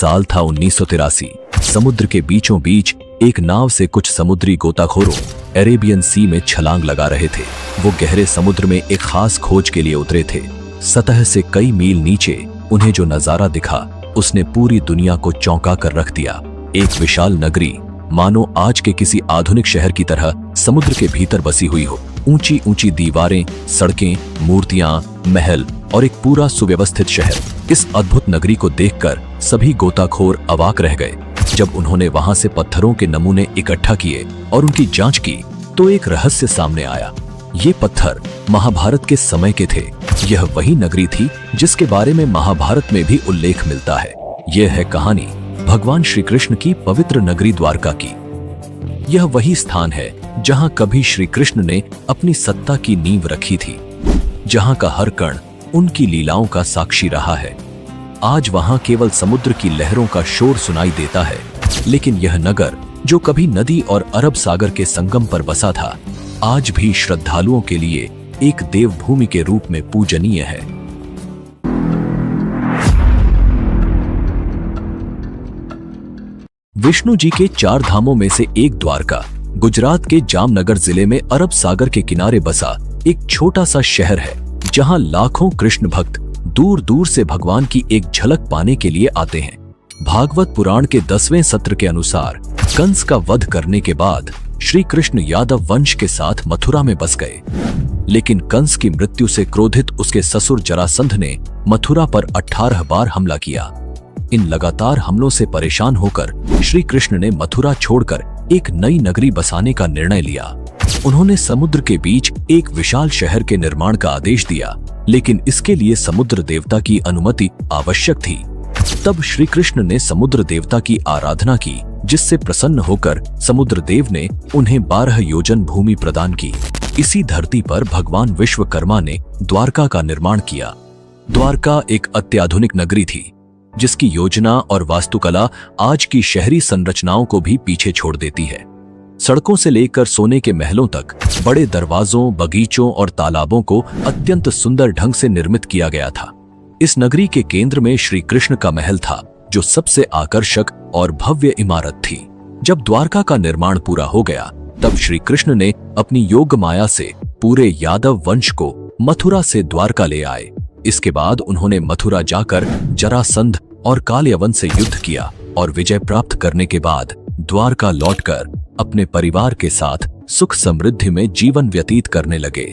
साल था 1983। समुद्र के बीचों बीच एक नाव से कुछ समुद्री गोताखोरों अरेबियन सी में छलांग लगा रहे थे। वो गहरे समुद्र में एक खास खोज के लिए उतरे थे। सतह से कई मील नीचे उन्हें जो नजारा दिखा उसने पूरी दुनिया को चौंका कर रख दिया। एक विशाल नगरी मानो आज के किसी आधुनिक शहर की तरह समुद्र के भीतर बसी हुई हो। ऊंची ऊंची दीवारें, सड़कें, मूर्तियां, महल और एक पूरा सुव्यवस्थित शहर। इस अद्भुत नगरी को देखकर सभी गोताखोर अवाक रह गए। जब उन्होंने वहां से पत्थरों के नमूने इकट्ठा किए और उनकी जांच की तो एक रहस्य सामने आया। ये पत्थर महाभारत के समय के थे। यह वही नगरी थी जिसके बारे में महाभारत में भी उल्लेख मिलता है। यह है कहानी भगवान श्री कृष्ण की पवित्र नगरी द्वारका की। यह वही स्थान है जहां कभी श्री कृष्ण ने अपनी सत्ता की नींव रखी थी, जहां का हर कण उनकी लीलाओं का साक्षी रहा है। आज वहां केवल समुद्र की लहरों का शोर सुनाई देता है, लेकिन यह नगर जो कभी नदी और अरब सागर के संगम पर बसा था, आज भी श्रद्धालुओं के लिए एक देवभूमि के रूप में पूजनीय है। विष्णु जी के 4 धामों में से एक द्वारका गुजरात के जामनगर जिले में अरब सागर के किनारे बसा एक छोटा सा शहर है, जहां लाखों कृष्ण भक्त दूर दूर से भगवान की एक झलक पाने के लिए आते हैं। भागवत पुराण के 10वें सत्र के अनुसार कंस का वध करने के बाद श्री कृष्ण यादव वंश के साथ मथुरा में बस गए, लेकिन कंस की मृत्यु से क्रोधित उसके ससुर जरासंध ने मथुरा पर 18 बार हमला किया। इन लगातार हमलों से परेशान होकर श्री कृष्ण ने मथुरा छोड़कर एक नई नगरी बसाने का निर्णय लिया। उन्होंने समुद्र के बीच एक विशाल शहर के निर्माण का आदेश दिया, लेकिन इसके लिए समुद्र देवता की अनुमति आवश्यक थी। तब श्री कृष्ण ने समुद्र देवता की आराधना की, जिससे प्रसन्न होकर समुद्र देव ने उन्हें 12 योजन भूमि प्रदान की। इसी धरती पर भगवान विश्वकर्मा ने द्वारका का निर्माण किया। द्वारका एक अत्याधुनिक नगरी थी, जिसकी योजना और वास्तुकला आज की शहरी संरचनाओं को भी पीछे छोड़ देती है। सड़कों से लेकर सोने के महलों तक बड़े दरवाजों, बगीचों और तालाबों को अत्यंत सुंदर ढंग से निर्मित किया गया था। इस नगरी के केंद्र में श्री कृष्ण का महल था, जो सबसे आकर्षक और भव्य इमारत थी। जब द्वारका का निर्माण पूरा हो गया, तब श्री कृष्ण ने अपनी योग माया से पूरे यादव वंश को मथुरा से द्वारका ले आए। इसके बाद उन्होंने मथुरा जाकर जरासंध और कालयवन से युद्ध किया और विजय प्राप्त करने के बाद द्वारका लौटकर अपने परिवार के साथ सुख समृद्धि में जीवन व्यतीत करने लगे।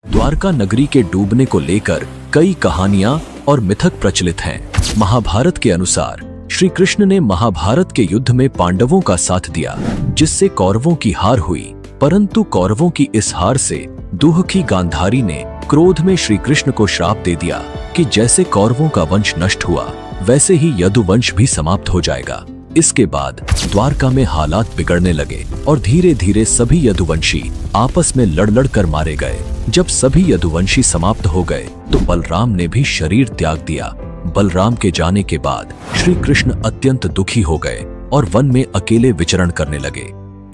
द्वारका नगरी के डूबने को लेकर कई कहानियां और मिथक प्रचलित हैं। महाभारत के अनुसार श्री कृष्ण ने महाभारत के युद्ध में पांडवों का साथ दिया, जिससे कौरवों की हार हुई। परंतु कौरवों की इस हार से दुखी गांधारी ने क्रोध में श्री कृष्ण को श्राप दे दिया कि जैसे कौरवों का वंश नष्ट हुआ, वैसे ही यदुवंश भी समाप्त हो जाएगा। इसके बाद द्वारका में हालात बिगड़ने लगे और धीरे धीरे सभी यदुवंशी आपस में लड़ कर मारे गए। जब सभी यदुवंशी समाप्त हो गए तो बलराम ने भी शरीर त्याग दिया। बलराम के जाने के बाद श्री कृष्ण अत्यंत दुखी हो गए और वन में अकेले विचरण करने लगे।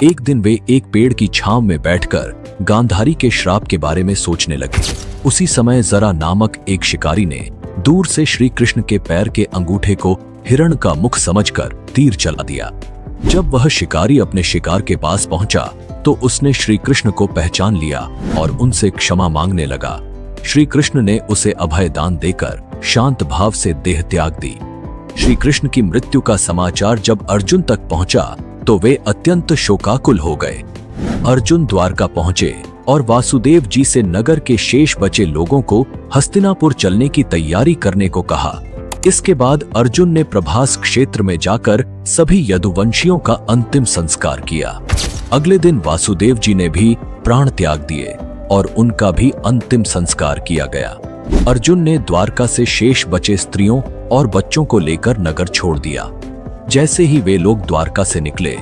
एक दिन वे एक पेड़ की छांव में बैठकर गांधारी के श्राप के बारे में सोचने लगे। उसी समय जरा नामक एक शिकारी ने दूर से श्री कृष्ण के पैर के अंगूठे को हिरण का मुख समझकर तीर चला दिया। जब वह शिकारी अपने शिकार के पास पहुंचा तो उसने श्री कृष्ण को पहचान लिया और उनसे क्षमा मांगने लगा। श्री कृष्ण ने उसे अभय दान देकर शांत भाव से देह त्याग दी। श्री कृष्ण की मृत्यु का समाचार जब अर्जुन तक पहुंचा तो वे अत्यंत शोकाकुल हो गए। अर्जुन द्वारका पहुंचे और वासुदेव जी से नगर के शेष बचे लोगों को हस्तिनापुर चलने की तैयारी करने को कहा। इसके बाद अर्जुन ने प्रभास क्षेत्र में जाकर सभी यदुवंशियों का अंतिम संस्कार किया। अगले दिन वासुदेव जी ने भी प्राण त्याग दिए और उनका भी अंतिम संस्कार किया गया। अर्जुन ने द्वारका से शेष बचे स्त्रियों और बच्चों को लेकर नगर छोड़ दिया। जैसे ही वे लोग द्वारका से निकले,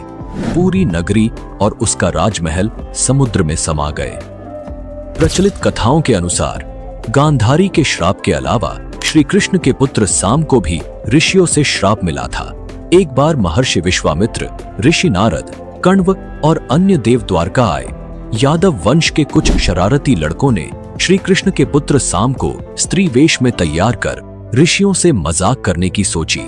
पूरी नगरी और उसका राजमहल समुद्र में समा गए। प्रचलित कथाओं के अनुसार गांधारी के श्राप के अलावा श्री कृष्ण के पुत्र साम को भी ऋषियों से श्राप मिला था। एक बार महर्षि विश्वामित्र, ऋषि नारद, कण्व और अन्य देव द्वारका आए। यादव वंश के कुछ शरारती लड़कों ने श्री कृष्ण के पुत्र साम को स्त्री वेश में तैयार कर ऋषियों से मजाक करने की सोची।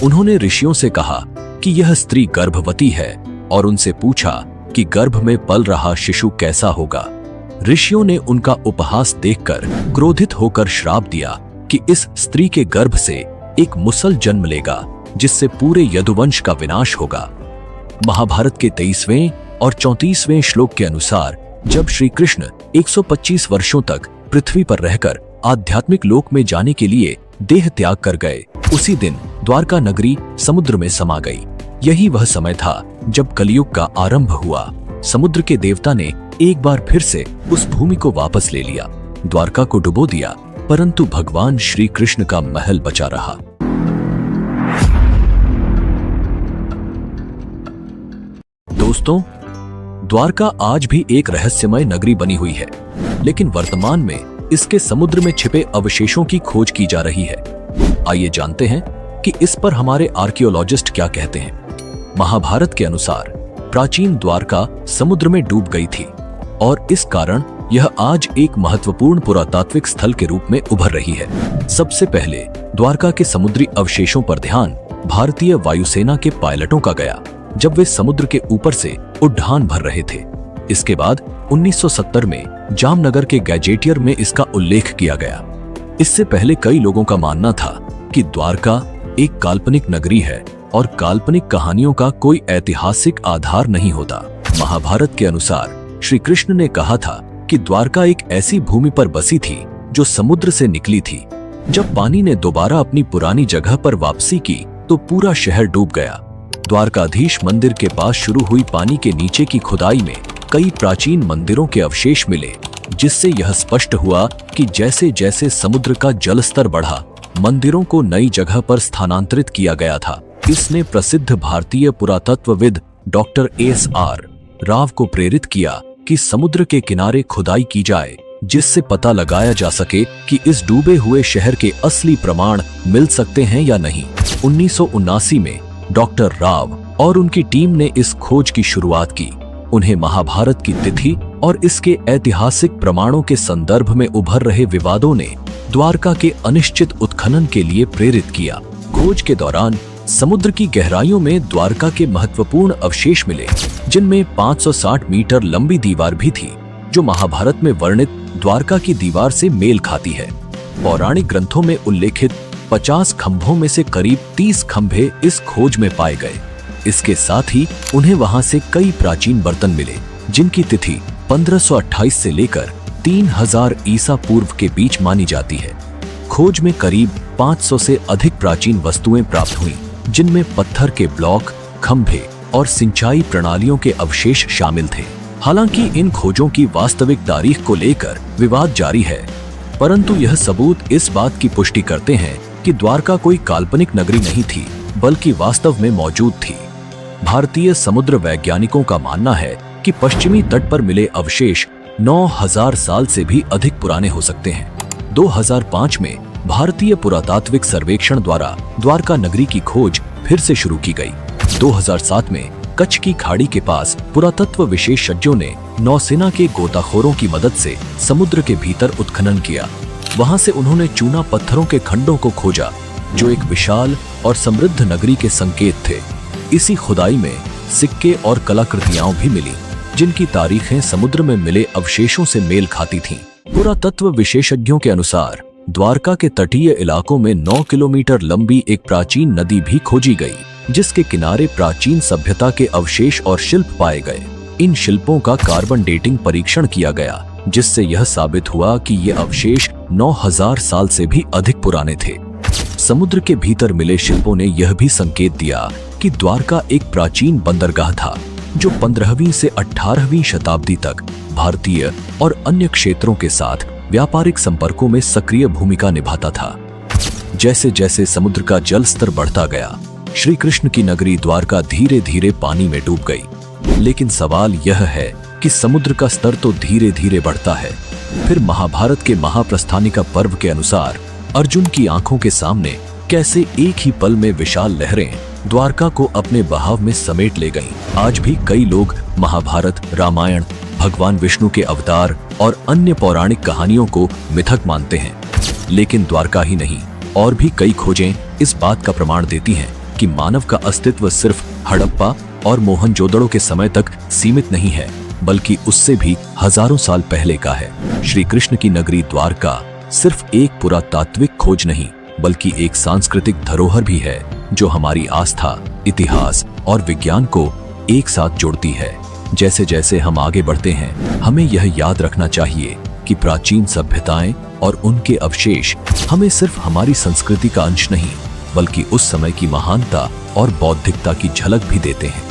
उन्होंने ऋषियों से कहा कि यह स्त्री गर्भवती है और उनसे पूछा कि गर्भ में पल रहा शिशु कैसा होगा। ऋषियों ने उनका उपहास देखकर क्रोधित होकर श्राप दिया कि इस स्त्री के गर्भ से एक मुसल जन्म लेगा जिससे पूरे यदुवंश का विनाश होगा। महाभारत के 23वें और 34वें श्लोक के अनुसार जब श्री कृष्ण 125 वर्षों तक पृथ्वी पर रहकर आध्यात्मिक लोक में जाने के लिए देह त्याग कर गए, उसी दिन द्वारका नगरी समुद्र में समा गई। यही वह समय था जब कलयुग का आरंभ हुआ। समुद्र के देवता ने एक बार फिर से उस भूमि को वापस ले लिया, द्वारका को डुबो दिया, परंतु भगवान श्री कृष्ण का महल बचा रहा। दोस्तों, द्वारका आज भी एक रहस्यमय नगरी बनी हुई है, लेकिन वर्तमान में इसके समुद्र में छिपे अवशेषों की खोज की जा रही है। आइए जानते हैं कि इस पर हमारे आर्कियोलॉजिस्ट क्या कहते हैं। महाभारत के अनुसार प्राचीन द्वारका समुद्र में डूब गई थी और इस कारण यह आज एक महत्वपूर्ण पुरातात्विक स्थल के रूप में उभर रही है। सबसे पहले द्वारका के समुद्री अवशेषों पर ध्यान भारतीय वायुसेना के पायलटों का गया जब वे समुद्र के ऊपर से उड़ान भर रहे थे। इसके बाद 1970 में जामनगर के गैजेटियर में इसका उल्लेख किया गया। इससे पहले कई लोगों का मानना था कि द्वारका एक काल्पनिक नगरी है और काल्पनिक कहानियों का कोई ऐतिहासिक आधार नहीं होता। महाभारत के अनुसार श्री कृष्ण ने कहा था कि द्वारका एक ऐसी भूमि पर बसी थी जो समुद्र से निकली थी। जब पानी ने दोबारा अपनी पुरानी जगह पर वापसी की तो पूरा शहर डूब गया। द्वारकाधीश मंदिर के पास शुरू हुई पानी के नीचे की खुदाई में कई प्राचीन मंदिरों के अवशेष मिले, जिससे यह स्पष्ट हुआ कि जैसे जैसे समुद्र का जल स्तर बढ़ा, मंदिरों को नई जगह पर स्थानांतरित किया गया था। इसने प्रसिद्ध भारतीय पुरातत्वविद डॉक्टर एस.आर. राव को प्रेरित किया कि समुद्र के किनारे खुदाई की जाए, जिससे पता लगाया जा सके कि इस डूबे हुए शहर के असली प्रमाण मिल सकते हैं या नहीं। 1979 में डॉक्टर राव और उनकी टीम ने इस खोज की शुरुआत की। उन्हें महाभारत की तिथि और इसके ऐतिहासिक प्रमाणों के संदर्भ में उभर रहे विवादों ने द्वारका के अनिश्चित उत्खनन के लिए प्रेरित किया। खोज के दौरान समुद्र की गहराइयों में द्वारका के महत्वपूर्ण अवशेष मिले, जिनमें 560 मीटर लंबी दीवार भी थी, जो महाभारत में वर्णित द्वारका की दीवार से मेल खाती है। पौराणिक ग्रंथों में उल्लेखित 50 खंभों में से करीब 30 खंभे इस खोज में पाए गए। इसके साथ ही उन्हें वहां से कई प्राचीन बर्तन मिले, जिनकी तिथि 1528 से लेकर 3000 ईसा पूर्व के बीच मानी जाती है। खोज में करीब 500 से अधिक प्राचीन वस्तुएं प्राप्त हुईं, जिनमें पत्थर के ब्लॉक, खंभे और सिंचाई प्रणालियों के अवशेष शामिल थे। हालांकि इन खोजों की वास्तविक तारीख को लेकर विवाद जारी है, परंतु यह सबूत इस बात की पुष्टि करते हैं कि द्वारका कोई काल्पनिक नगरी नहीं थी, बल्कि वास्तव में मौजूद थी। भारतीय समुद्र वैज्ञानिकों का मानना है कि पश्चिमी तट पर मिले अवशेष 9000 साल से भी अधिक पुराने हो सकते हैं। 2005 में भारतीय पुरातात्विक सर्वेक्षण द्वारा द्वारका नगरी की खोज फिर से शुरू की गई। 2007 में कच्छ की खाड़ी के पास पुरातत्व विशेषज्ञों ने नौसेना के गोताखोरों की मदद से समुद्र के भीतर उत्खनन किया। वहां से उन्होंने चूना पत्थरों के खंडों को खोजा, जो एक विशाल और समृद्ध नगरी के संकेत थे। इसी खुदाई में सिक्के और कलाकृतियां भी मिली, जिनकी तारीखें समुद्र में मिले अवशेषों से मेल खाती थीं। पुरातत्व विशेषज्ञों के अनुसार द्वारका के तटीय इलाकों में 9 किलोमीटर लंबी एक प्राचीन नदी भी खोजी गई, जिसके किनारे प्राचीन सभ्यता के अवशेष और शिल्प पाए गए। इन शिल्पों का कार्बन डेटिंग परीक्षण किया गया, जिससे यह साबित हुआ कि ये अवशेष 9000 साल से भी अधिक पुराने थे। समुद्र के भीतर मिले शिल्पों ने यह भी संकेत दिया कि द्वारका एक प्राचीन बंदरगाह था, जो 15वीं से 18वीं शताब्दी तक भारतीय और अन्य क्षेत्रों के साथ व्यापारिक संपर्कों में सक्रिय भूमिका निभाता था। जैसे जैसे समुद्र का जल स्तर बढ़ता गया, श्री कृष्ण की नगरी द्वारका धीरे धीरे पानी में डूब गई। लेकिन सवाल यह है कि समुद्र का स्तर तो धीरे धीरे बढ़ता है, फिर महाभारत के महाप्रस्थानिका पर्व के अनुसार अर्जुन की आंखों के सामने कैसे एक ही पल में विशाल लहरें द्वारका को अपने बहाव में समेट ले गईं। आज भी कई लोग महाभारत, रामायण, भगवान विष्णु के अवतार और अन्य पौराणिक कहानियों को मिथक मानते हैं। लेकिन द्वारका ही नहीं, और भी कई खोजें इस बात का प्रमाण देती हैं कि मानव का अस्तित्व सिर्फ हड़प्पा और मोहनजोदड़ो के समय तक सीमित नहीं है, बल्कि उससे भी हजारों साल पहले का है। श्री कृष्ण की नगरी द्वारका सिर्फ एक पुरातात्विक खोज नहीं, बल्कि एक सांस्कृतिक धरोहर भी है जो हमारी आस्था, इतिहास और विज्ञान को एक साथ जोड़ती है। जैसे जैसे हम आगे बढ़ते हैं, हमें यह याद रखना चाहिए कि प्राचीन सभ्यताएं और उनके अवशेष हमें सिर्फ हमारी संस्कृति का अंश नहीं, बल्कि उस समय की महानता और बौद्धिकता की झलक भी देते हैं।